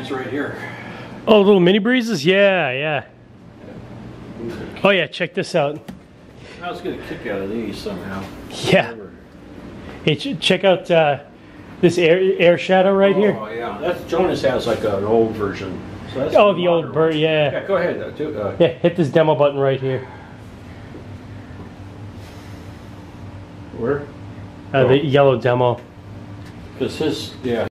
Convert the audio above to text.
these right here. Oh, little mini breezes? Yeah, yeah. Oh yeah, check this out. I was getting a kick out of these somehow. Yeah. Hey, check out this air shadow right here. Oh yeah, that's Jonas has like an old version. So that's the old bird, yeah. Yeah, go ahead. Yeah, hit this demo button right here. Where? The yellow demo. Because his, yeah.